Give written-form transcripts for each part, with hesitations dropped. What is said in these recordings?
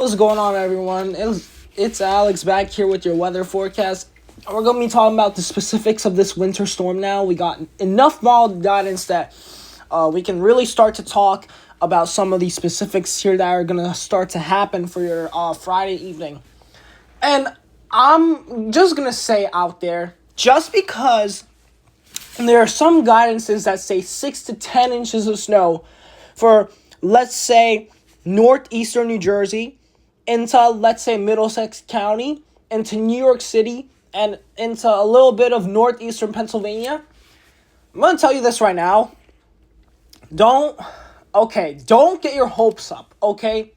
What's going on, everyone? It's Alex back here with your weather forecast. We're going to be talking about the specifics of this winter storm now. We got enough mild guidance that we can really start to talk about some of these specifics here that are going to start to happen for your Friday evening. And I'm just going to say out there, just because there are some guidances that say 6 to 10 inches of snow for, let's say, northeastern New Jersey, into, let's say, Middlesex County, into New York City, and into a little bit of northeastern Pennsylvania. I'm going to tell you this right now. Don't get your hopes up, okay?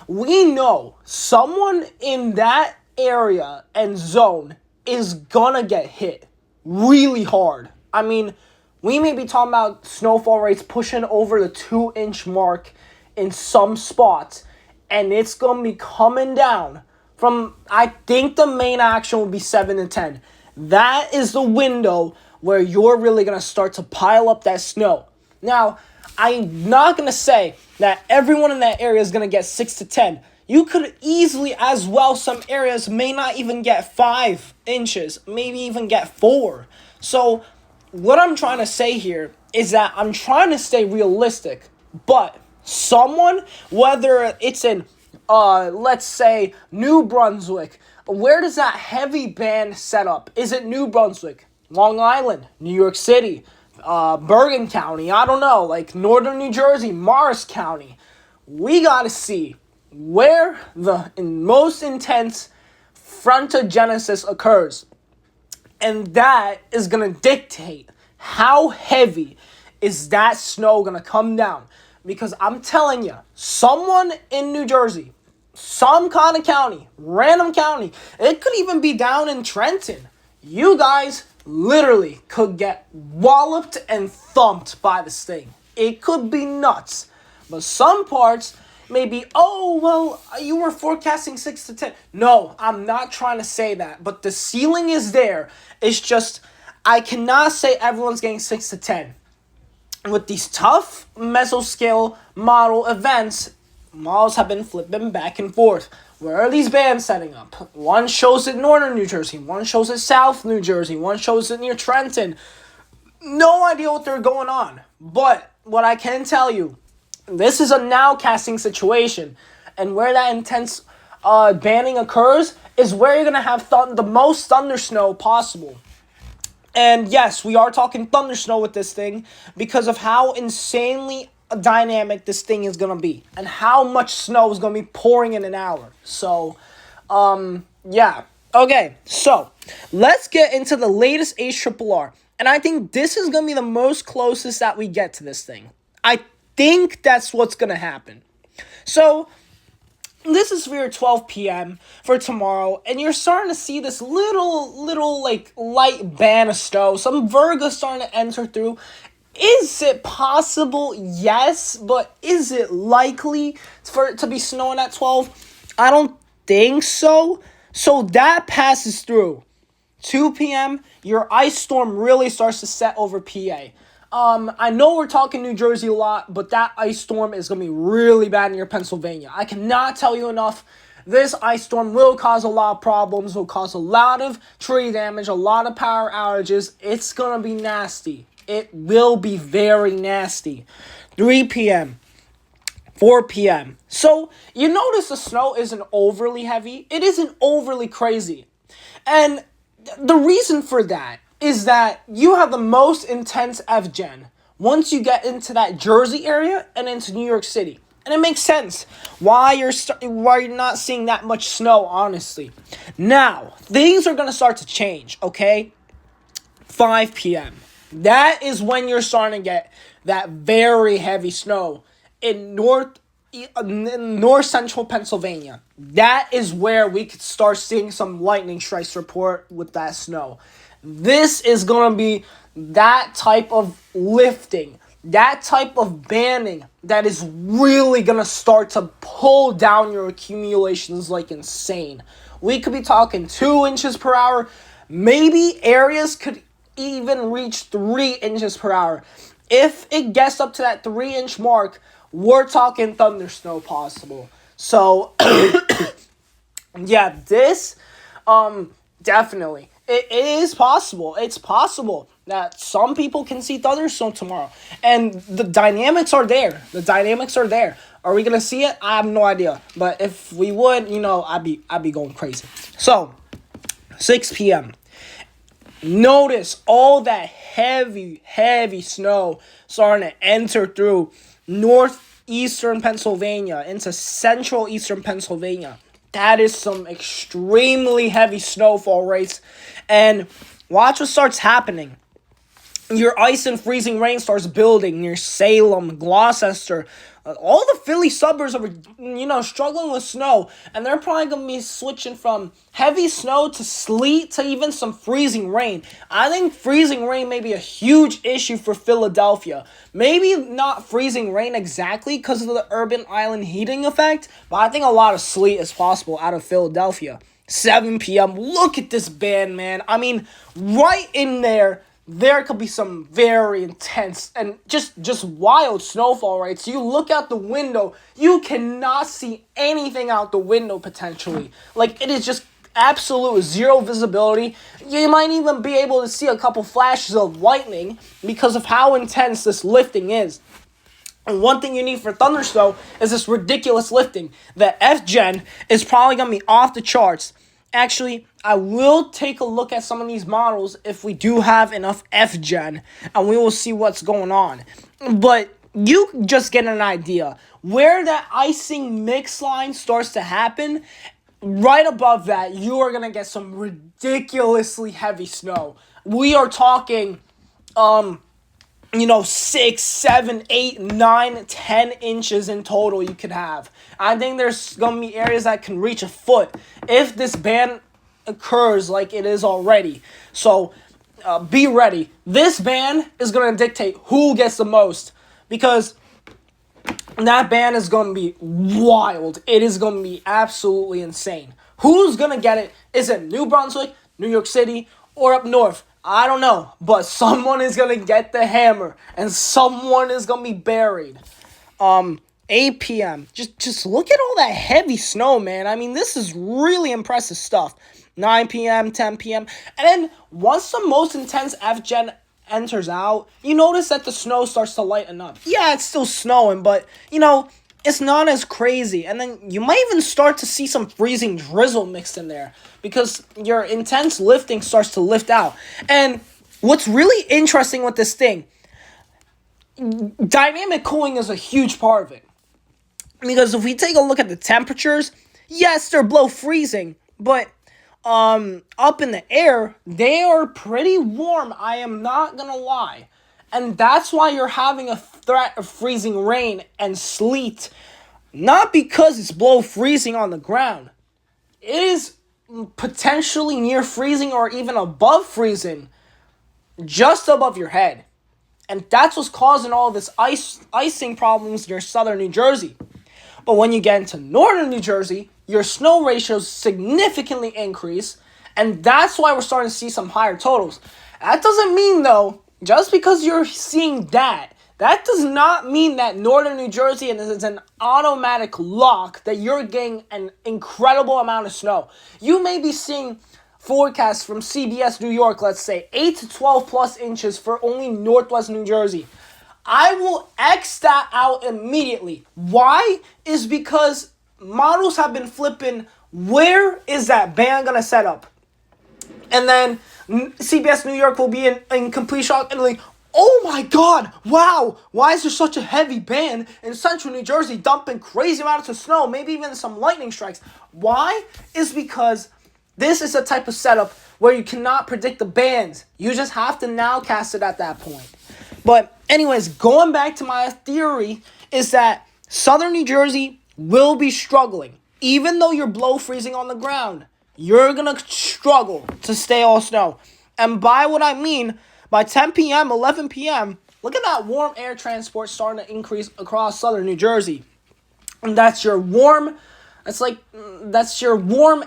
We know someone in that area and zone is going to get hit really hard. I mean, we may be talking about snowfall rates pushing over the 2-inch mark in some spots, and it's going to be coming down from, I think the main action will be 7 to 10. That is the window where you're really going to start to pile up that snow. Now, I'm not going to say that everyone in that area is going to get 6 to 10. You could easily as well, some areas may not even get 5 inches, maybe even get 4. So what I'm trying to say here is that I'm trying to stay realistic, but someone, whether it's in, let's say, New Brunswick, where does that heavy band set up? Is it New Brunswick, Long Island, New York City, Bergen County, I don't know, like Northern New Jersey, Morris County? We gotta see where the most intense frontogenesis occurs. And that is going to dictate how heavy is that snow going to come down. Because I'm telling you, someone in New Jersey, some kind of county, random county, it could even be down in Trenton. You guys literally could get walloped and thumped by this thing. It could be nuts. But some parts maybe, oh, well, you were forecasting 6 to 10. No, I'm not trying to say that. But the ceiling is there. It's just, I cannot say everyone's getting 6 to 10. With these tough mesoscale model events, models have been flipping back and forth. Where are these bands setting up? One shows it northern New Jersey. One shows it south New Jersey. One shows it near Trenton. No idea what they're going on. But what I can tell you, this is a nowcasting situation, and where that intense banding occurs is where you're going to have the most thunder snow possible. And yes, we are talking thunder snow with this thing because of how insanely dynamic this thing is going to be and how much snow is going to be pouring in an hour. So, yeah. Okay, so let's get into the latest HRRR. And I think this is going to be the most closest that we get to this thing. I think that's what's going to happen. So, this is for your 12 p.m. for tomorrow, and you're starting to see this little, like, light band of snow. Some Virga starting to enter through. Is it possible? Yes, but is it likely for it to be snowing at 12? I don't think so. So, that passes through. 2 p.m., your ice storm really starts to set over PA. I know we're talking New Jersey a lot, but that ice storm is going to be really bad near Pennsylvania. I cannot tell you enough. This ice storm will cause a lot of problems, will cause a lot of tree damage, a lot of power outages. It's going to be nasty. It will be very nasty. 3 p.m., 4 p.m. So, you notice the snow isn't overly heavy. It isn't overly crazy. And the reason for that is that you have the most intense FGen once you get into that Jersey area and into New York City. And it makes sense why you're not seeing that much snow, honestly. Now, things are going to start to change, okay? 5 p.m. That is when you're starting to get that very heavy snow in north central Pennsylvania. That is where we could start seeing some lightning strikes report with that snow. This is going to be that type of lifting, that type of banding that is really going to start to pull down your accumulations like insane. We could be talking 2 inches per hour. Maybe areas could even reach 3 inches per hour. If it gets up to that 3-inch mark, we're talking thunder snow possible. So, yeah, this, definitely. It is possible. It's possible that some people can see thunderstorm tomorrow. And the dynamics are there. The dynamics are there. Are we gonna see it? I have no idea. But if we would, I'd be going crazy. So, 6 p.m. Notice all that heavy, heavy snow starting to enter through northeastern Pennsylvania into central eastern Pennsylvania. That is some extremely heavy snowfall rates. And watch what starts happening. Your ice and freezing rain starts building near Salem, Gloucester. All the Philly suburbs are, struggling with snow. And they're probably going to be switching from heavy snow to sleet to even some freezing rain. I think freezing rain may be a huge issue for Philadelphia. Maybe not freezing rain exactly because of the urban island heating effect. But I think a lot of sleet is possible out of Philadelphia. 7 p.m. Look at this band, man. I mean, right in there could be some very intense and just wild snowfall rates. You look out the window, you cannot see anything out the window potentially. Like, it is just absolute zero visibility. You might even be able to see a couple flashes of lightning because of how intense this lifting is. And one thing you need for thunderstorm is this ridiculous lifting. The F-Gen is probably going to be off the charts. Actually, I will take a look at some of these models if we do have enough F-Gen, and we will see what's going on. But you just get an idea. Where that icing mix line starts to happen, right above that, you are going to get some ridiculously heavy snow. We are talking, 6, 7, 8, 9, 10 inches in total you could have. I think there's going to be areas that can reach a foot if this band occurs like it is already. So, be ready. This band is going to dictate who gets the most because that band is going to be wild. It is going to be absolutely insane. Who's going to get it? Is it New Brunswick, New York City, or up north? I don't know, but someone is going to get the hammer, and someone is going to be buried. 8 p.m. Just look at all that heavy snow, man. I mean, this is really impressive stuff. 9 p.m., 10 p.m. And then once the most intense F-Gen enters out, you notice that the snow starts to lighten up. Yeah, it's still snowing, but, it's not as crazy. And then you might even start to see some freezing drizzle mixed in there because your intense lifting starts to lift out. And what's really interesting with this thing, dynamic cooling is a huge part of it. Because if we take a look at the temperatures, yes, they're below freezing, but up in the air, they are pretty warm. I am not going to lie. And that's why you're having a threat of freezing rain and sleet. Not because it's below freezing on the ground. It is potentially near freezing or even above freezing. Just above your head. And that's what's causing all this icing problems near southern New Jersey. But when you get into northern New Jersey, your snow ratios significantly increase. And that's why we're starting to see some higher totals. That doesn't mean, though, just because you're seeing that does not mean that northern New Jersey is an automatic lock that you're getting an incredible amount of snow. You may be seeing forecasts from CBS New York, let's say, 8 to 12 plus inches for only northwest New Jersey. I will X that out immediately. Why? Is because models have been flipping, where is that band going to set up? And then CBS New York will be in complete shock and like, oh my God, wow, why is there such a heavy band in central New Jersey dumping crazy amounts of snow, maybe even some lightning strikes? Why? Is because this is a type of setup where you cannot predict the bands. You just have to nowcast it at that point. But anyways, going back to my theory is that southern New Jersey will be struggling. Even though you're below freezing on the ground, you're going to struggle to stay all snow. And by what I mean, by 10 p.m., 11 p.m., look at that warm air transport starting to increase across southern New Jersey. And that's your warm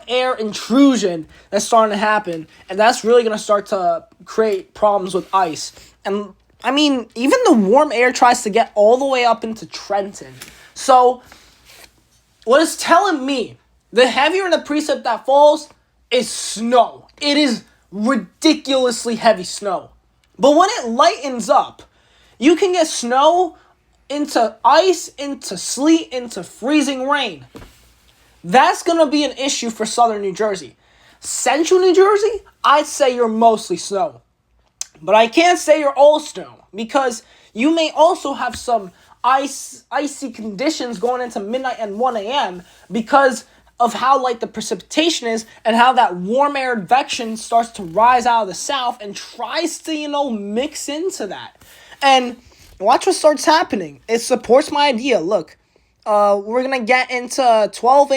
air intrusion that's starting to happen. And that's really going to start to create problems with ice. And, I mean, even the warm air tries to get all the way up into Trenton. So, what it's telling me, the heavier the precip that falls is snow. It is ridiculously heavy snow. But when it lightens up, you can get snow into ice, into sleet, into freezing rain. That's going to be an issue for southern New Jersey. Central New Jersey, I'd say you're mostly snow. But I can't say you're all snow because you may also have some icy conditions going into midnight and 1 a.m. because of how light the precipitation is and how that warm air advection starts to rise out of the south and tries to, mix into that. And watch what starts happening. It supports my idea. Look, we're going to get into 12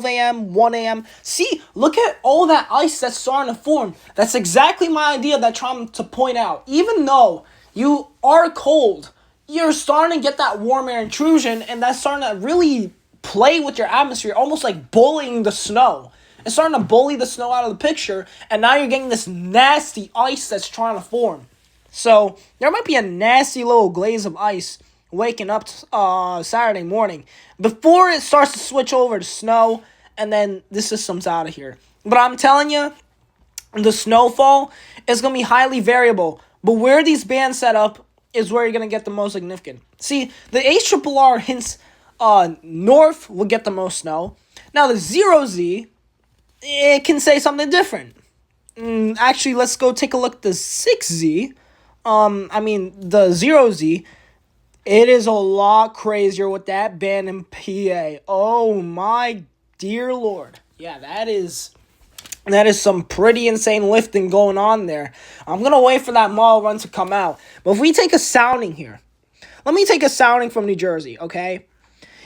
a.m., 1 a.m. See, look at all that ice that's starting to form. That's exactly my idea that I'm trying to point out. Even though you are cold, you're starting to get that warm air intrusion, and that's starting to really play with your atmosphere, almost like bullying the snow. It's starting to bully the snow out of the picture, and now you're getting this nasty ice that's trying to form. So there might be a nasty little glaze of ice waking up Saturday morning before it starts to switch over to snow, and then the system's out of here. But I'm telling you, the snowfall is going to be highly variable. But where these bands set up is where you're going to get the most significant. See, the HRRR hints north will get the most snow. Now, the 0Z, it can say something different. Actually, let's go take a look at the 6Z. The 0Z. It is a lot crazier with that band in PA. Oh, my dear Lord. Yeah, that is some pretty insane lifting going on there. I'm going to wait for that mall run to come out. But if we take a sounding here. Let me take a sounding from New Jersey, okay?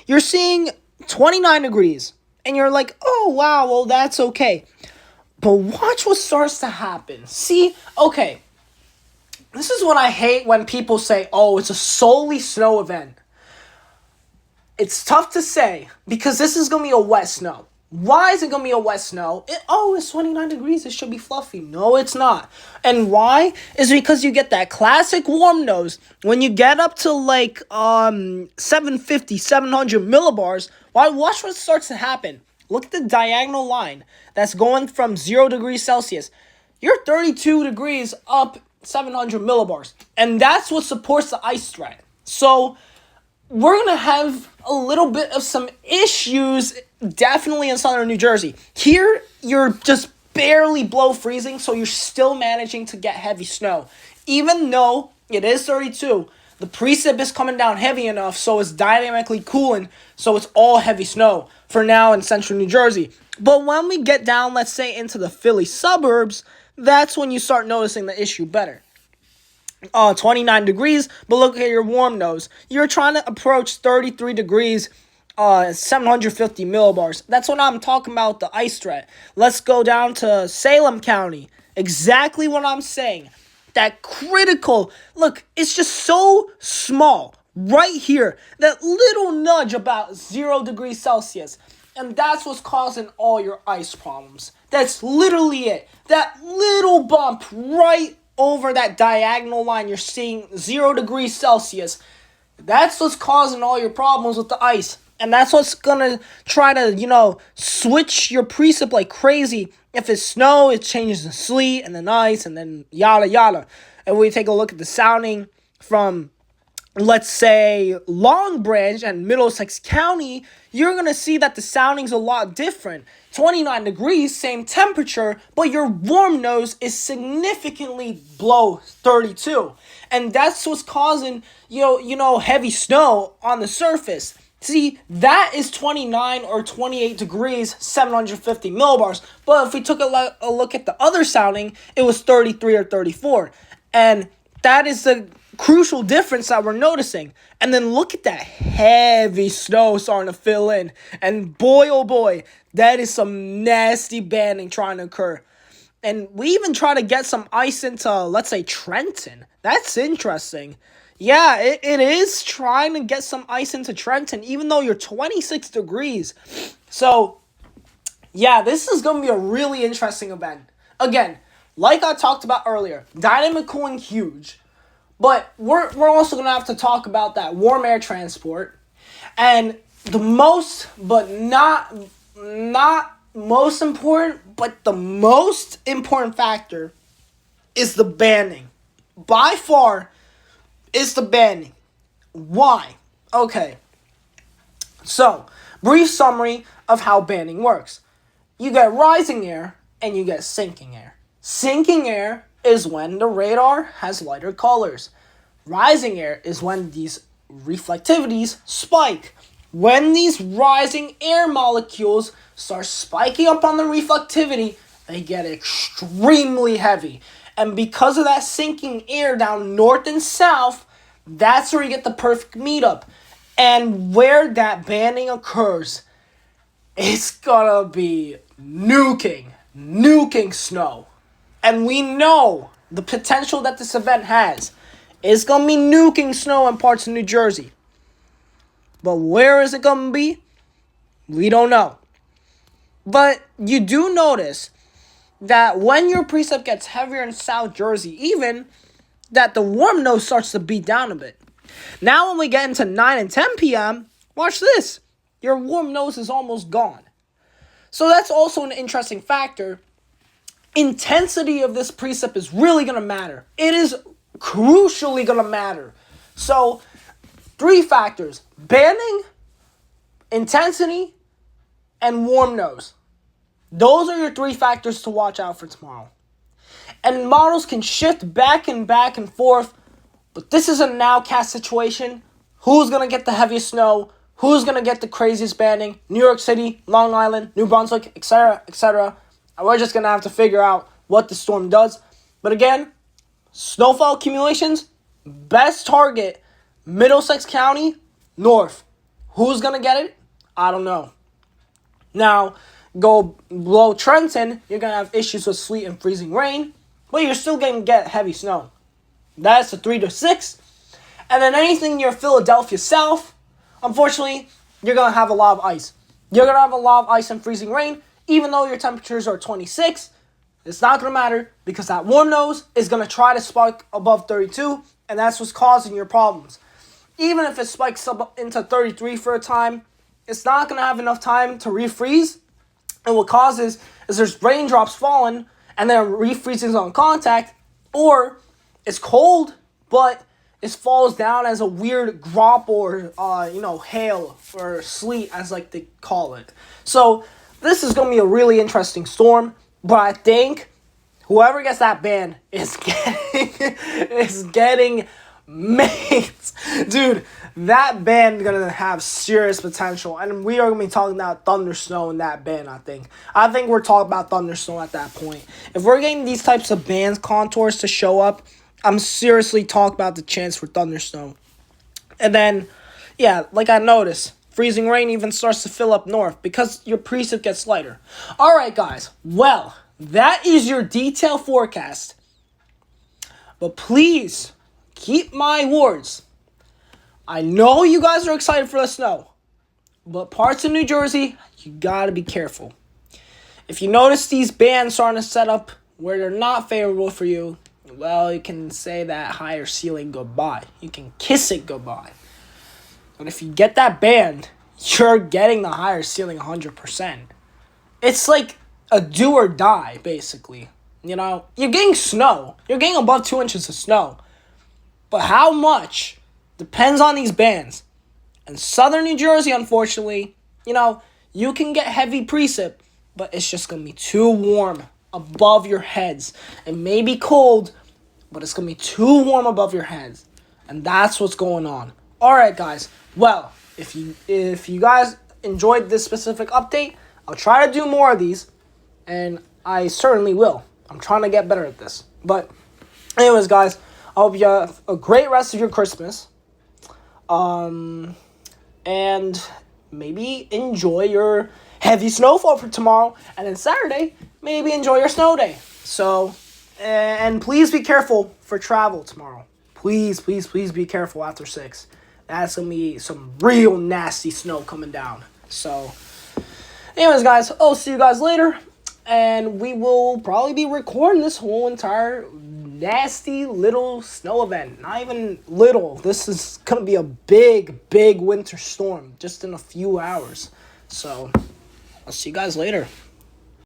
You're seeing 29 degrees. And you're like, oh, wow, well, that's okay. But watch what starts to happen. See, okay. This is what I hate when people say, oh, it's a solely snow event. It's tough to say because this is going to be a wet snow. Why is it going to be a wet snow? It's 29 degrees. It should be fluffy. No, it's not. And why? Is because you get that classic warm nose. When you get up to 750, 700 millibars, watch what starts to happen. Look at the diagonal line that's going from 0 degrees Celsius. You're 32 degrees up 700 millibars. And that's what supports the ice threat. So we're going to have a little bit of some issues definitely in southern New Jersey. Here, you're just barely below freezing, so you're still managing to get heavy snow. Even though it is 32, the precip is coming down heavy enough, so it's dynamically cooling, so it's all heavy snow for now in central New Jersey. But when we get down, let's say, into the Philly suburbs, that's when you start noticing the issue better. 29 degrees, but look at your warm nose. You're trying to approach 33 degrees, 750 millibars. That's what I'm talking about, the ice threat. Let's go down to Salem County. Exactly what I'm saying. That critical, look, it's just so small. Right here, that little nudge about 0 degrees Celsius. And that's what's causing all your ice problems. That's literally it. That little bump right over that diagonal line, you're seeing 0 degrees Celsius. That's what's causing all your problems with the ice. And that's what's going to try to, switch your precip like crazy. If it's snow, it changes to sleet and then ice and then yada yada. And we take a look at the sounding from, let's say, Long Branch and Middlesex County, you're going to see that the sounding's a lot different. 29 degrees, same temperature, but your warm nose is significantly below 32. And that's what's causing, heavy snow on the surface. See, that is 29 or 28 degrees, 750 millibars. But if we took a look at the other sounding, it was 33 or 34. And that is the crucial difference that we're noticing. And then look at that heavy snow starting to fill in. And boy, oh boy, that is some nasty banding trying to occur. And we even try to get some ice into, let's say, Trenton. That's interesting. Yeah, it is trying to get some ice into Trenton, even though you're 26 degrees. So, yeah, this is going to be a really interesting event. Again, like I talked about earlier, dynamic cooling huge. But we're also going to have to talk about that warm air transport. And the most, but not most important, but the most important factor is the banding. By far, is the banding. Why? Okay. So, brief summary of how banding works. You get rising air and you get sinking air. Sinking air is when the radar has lighter colors. Rising air is when these reflectivities spike. When these rising air molecules start spiking up on the reflectivity, they get extremely heavy. And because of that sinking air down north and south, that's where you get the perfect meetup. And where that banding occurs, it's gonna be nuking snow. And we know the potential that this event has. It's gonna be nuking snow in parts of New Jersey. But where is it gonna be? We don't know. But you do notice that when your precip gets heavier in South Jersey, even, that the warm nose starts to beat down a bit. Now when we get into 9 and 10 p.m., watch this. Your warm nose is almost gone. So that's also an interesting factor. Intensity of this precip is really going to matter. It is crucially going to matter. So, 3 factors. Banding, intensity, and warm nose. Those are your 3 factors to watch out for tomorrow. And models can shift back and forth, but this is a nowcast situation. Who's going to get the heaviest snow? Who's going to get the craziest banding? New York City, Long Island, New Brunswick, etc., etc. And we're just going to have to figure out what the storm does. But again, snowfall accumulations, best target, Middlesex County, north. Who's going to get it? I don't know. Now, go below Trenton, you're going to have issues with sleet and freezing rain, but you're still going to get heavy snow. That's a 3 to 6. And then anything near Philadelphia south, unfortunately, you're going to have a lot of ice. You're going to have a lot of ice and freezing rain, even though your temperatures are 26. It's not going to matter because that warm nose is going to try to spike above 32, and that's what's causing your problems. Even if it spikes up into 33 for a time, it's not going to have enough time to refreeze. And what causes is there's raindrops falling, and then it refreezes on contact, or it's cold, but it falls down as a weird grop or, hail or sleet, as like they call it. So this is going to be a really interesting storm, but I think whoever gets that ban is getting mates. Dude, that band is going to have serious potential, and we are going to be talking about thunder snow in that band, I think. I think we're talking about thunder snow at that point. If we're getting these types of band contours to show up, I'm seriously talking about the chance for thunder snow. And then, yeah, like I noticed, freezing rain even starts to fill up north because your precip gets lighter. All right, guys. Well, that is your detailed forecast. But please, keep my words. I know you guys are excited for the snow, but parts of New Jersey, you gotta be careful. If you notice these bands starting to set up where they're not favorable for you, well, you can say that higher ceiling goodbye. You can kiss it goodbye. But if you get that band, you're getting the higher ceiling 100%. It's like a do or die, basically. You know, you're getting snow. You're getting above 2 inches of snow. But how much depends on these bands. In southern New Jersey, unfortunately, you can get heavy precip, but it's just going to be too warm above your heads. It may be cold, but it's going to be too warm above your heads. And that's what's going on. All right, guys. Well, if you guys enjoyed this specific update, I'll try to do more of these, and I certainly will. I'm trying to get better at this. But anyways, guys, I hope you have a great rest of your Christmas. And maybe enjoy your heavy snowfall for tomorrow. And then Saturday, maybe enjoy your snow day. So, and please be careful for travel tomorrow. Please be careful after 6. That's going to be some real nasty snow coming down. So, anyways, guys, I'll see you guys later. And we will probably be recording this whole entire nasty little snow event. Not even little. This is going to be a big, big winter storm just in a few hours. So, I'll see you guys later.